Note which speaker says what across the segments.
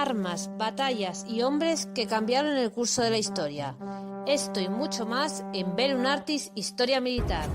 Speaker 1: armas, batallas y hombres que cambiaron el curso de la historia. Esto y mucho más en Velum Artis Historia Militar.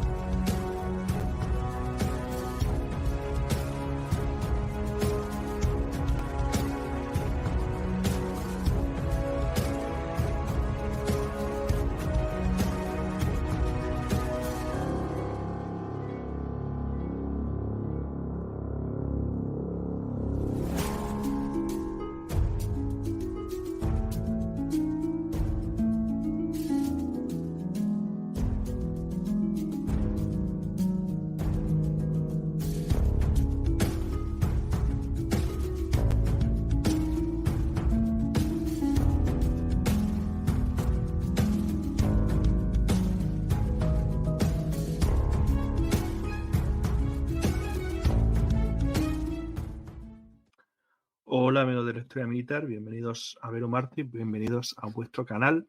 Speaker 2: Hola amigos de la Historia Militar, bienvenidos a Vero Martí, bienvenidos a vuestro canal.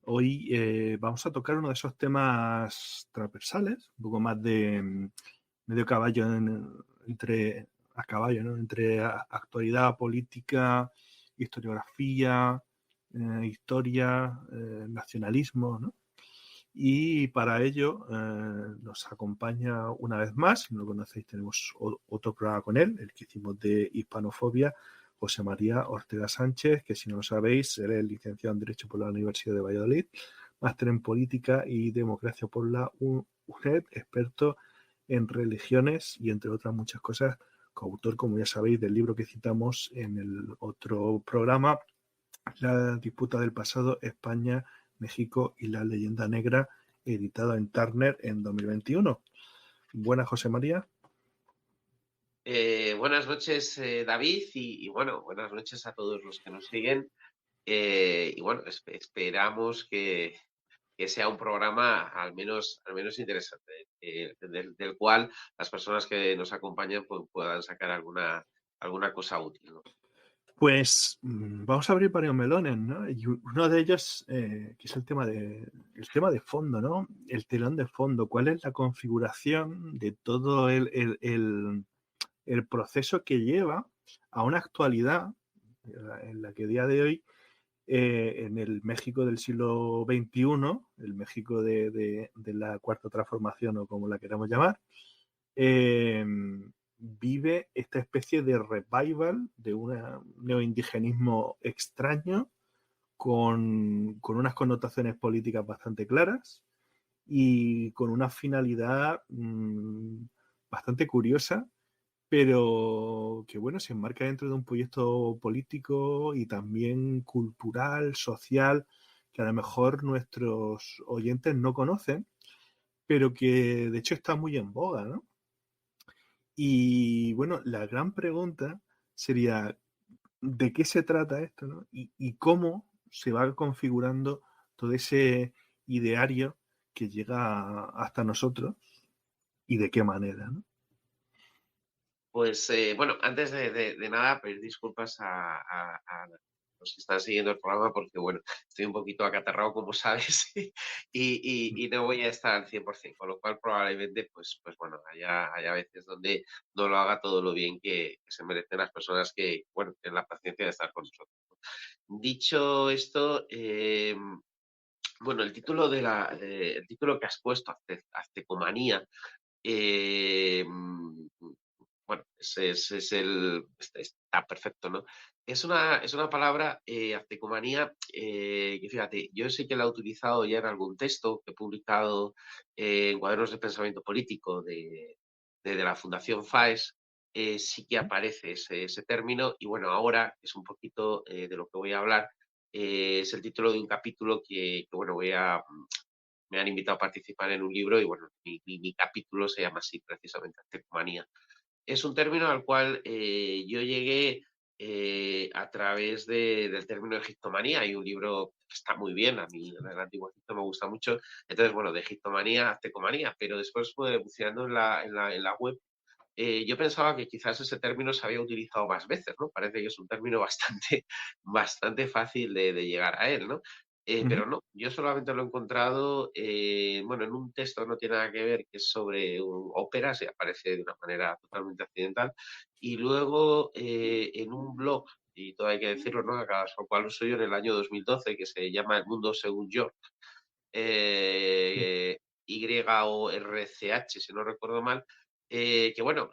Speaker 2: Hoy vamos a tocar uno de esos temas transversales, un poco más de medio caballo entre actualidad, política, historiografía, historia, nacionalismo, ¿no? Y para ello nos acompaña una vez más, si no lo conocéis tenemos otro programa con él, el que hicimos de hispanofobia, José María Ortega Sánchez, que si no lo sabéis, él es licenciado en Derecho por la Universidad de Valladolid, máster en Política y Democracia por la UNED, experto en religiones y entre otras muchas cosas, coautor, como ya sabéis, del libro que citamos en el otro programa, La disputa del pasado, España, México y la leyenda negra, editado en Turner en 2021. Buenas, José María.
Speaker 3: Buenas noches, David, y bueno, buenas noches a todos los que nos siguen. Y bueno, esperamos que sea un programa al menos interesante, del cual las personas que nos acompañan puedan sacar alguna cosa útil, ¿no?
Speaker 2: Pues vamos a abrir varios melones, ¿no? Y uno de ellos, que es el tema de fondo, ¿no? El telón de fondo. ¿Cuál es la configuración de todo el proceso que lleva a una actualidad en la que a día de hoy, en el México del siglo XXI, el México de la cuarta transformación o como la queramos llamar, vive esta especie de revival de un neoindigenismo extraño con unas connotaciones políticas bastante claras y con una finalidad bastante curiosa, pero que bueno, se enmarca dentro de un proyecto político y también cultural, social, que a lo mejor nuestros oyentes no conocen, pero que de hecho está muy en boga, ¿no? Y bueno, la gran pregunta sería, ¿de qué se trata esto, ¿no? Y cómo se va configurando todo ese ideario que llega hasta nosotros y de qué manera, ¿no?
Speaker 3: Pues bueno, antes de nada, pedir disculpas a los que están siguiendo el programa porque, bueno, estoy un poquito acatarrado, como sabes, y no voy a estar al 100%, con lo cual probablemente, pues bueno, haya veces donde no lo haga todo lo bien que se merecen las personas que, bueno, tienen la paciencia de estar con nosotros. Dicho esto, bueno, el título el título que has puesto, Aztecomanía, eh, bueno, está perfecto, ¿no? Es una palabra, aztecomanía, que fíjate, yo sí que la he utilizado ya en algún texto que he publicado en Cuadernos de Pensamiento Político de la Fundación FAES, sí que aparece ese término y bueno, ahora es un poquito de lo que voy a hablar, es el título de un capítulo bueno, me han invitado a participar en un libro y bueno, mi capítulo se llama así precisamente, Aztecomanía. Es un término al cual yo llegué a través del término egiptomanía. Hay un libro que está muy bien, a mí el Antiguo Egipto me gusta mucho. Entonces, bueno, de egiptomanía a aztecomanía, pero después buceando en la web, yo pensaba que quizás ese término se había utilizado más veces, ¿no? Parece que es un término bastante, bastante fácil de llegar a él, ¿no? Pero no, yo solamente lo he encontrado, bueno, en un texto no tiene nada que ver, que es sobre ópera, se aparece de una manera totalmente accidental, y luego en un blog y todo hay que decirlo, ¿no? Cada cual lo suyo, en el año 2012, que se llama El Mundo Según York, YORCH, si no recuerdo mal, que bueno,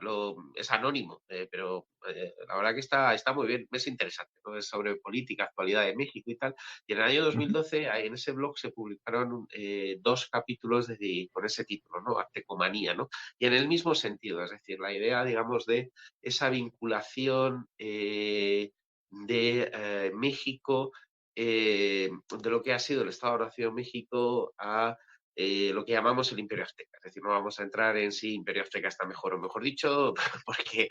Speaker 3: es anónimo, pero la verdad que está muy bien, es interesante, ¿no? Es sobre política, actualidad de México y tal. Y en el año 2012, en ese blog se publicaron 2 capítulos con ese título, ¿no? Aztecomanía, ¿no? Y en el mismo sentido, es decir, la idea, digamos, de esa vinculación de México, de lo que ha sido el Estado-Nación México a lo que llamamos el Imperio Azteca. Es decir, no vamos a entrar en si Imperio Azteca está mejor o mejor dicho, porque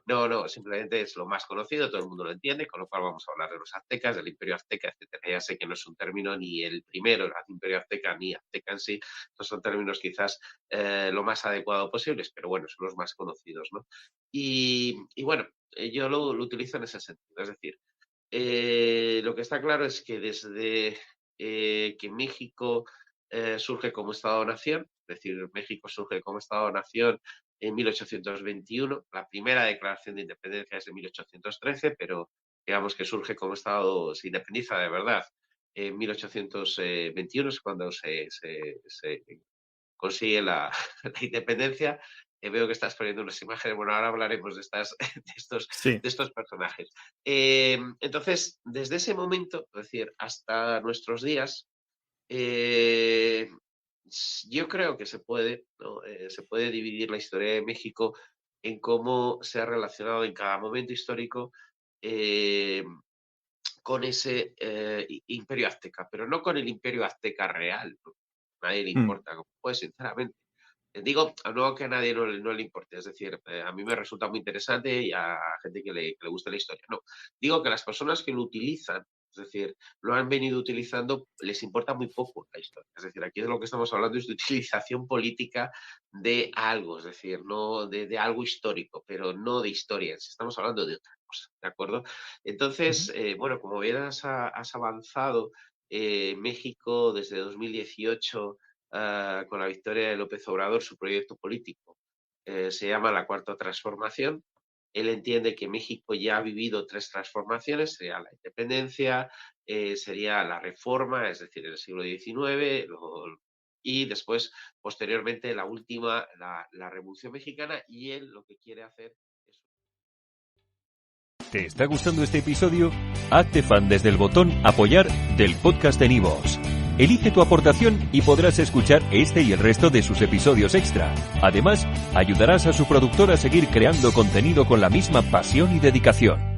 Speaker 3: no, simplemente es lo más conocido, todo el mundo lo entiende, con lo cual vamos a hablar de los aztecas, del Imperio Azteca, etcétera. Ya sé que no es un término ni el primero, el Imperio Azteca, ni Azteca en sí, estos son términos quizás lo más adecuado posibles, pero bueno, son los más conocidos, ¿no? Y bueno, yo lo utilizo en ese sentido, es decir, lo que está claro es que desde que México surge como Estado-Nación, es decir, México surge como Estado-Nación en 1821, la primera declaración de independencia es de 1813, pero digamos que surge como Estado, se independiza de verdad en 1821, es cuando se consigue la independencia. Veo que estás poniendo unas imágenes. Bueno, ahora hablaremos de estos personajes. Entonces, desde ese momento, es decir, hasta nuestros días, yo creo que se puede, ¿no? Se puede dividir la historia de México en cómo se ha relacionado en cada momento histórico con ese imperio azteca, pero no con el imperio azteca real, ¿no? A nadie le importa, pues sinceramente. Digo, no que a nadie no le importe, es decir, a mí me resulta muy interesante y a gente que le gusta la historia. No, digo que las personas que lo utilizan, es decir, lo han venido utilizando, les importa muy poco la historia. Es decir, aquí de lo que estamos hablando es de utilización política de algo, es decir, no de algo histórico, pero no de historia. Estamos hablando de otra cosa, ¿de acuerdo? Entonces, bueno, como bien has avanzado, México desde 2018... con la victoria de López Obrador, su proyecto político se llama la Cuarta Transformación. Él entiende que México ya ha vivido 3 transformaciones, sería la independencia, sería la reforma, es decir, en el siglo XIX, y después, posteriormente, la última, la Revolución Mexicana, y él lo que quiere hacer es...
Speaker 4: ¿Te está gustando este episodio? Hazte fan desde el botón Apoyar del podcast de Nivos. Elige tu aportación y podrás escuchar este y el resto de sus episodios extra. Además, ayudarás a su productor a seguir creando contenido con la misma pasión y dedicación.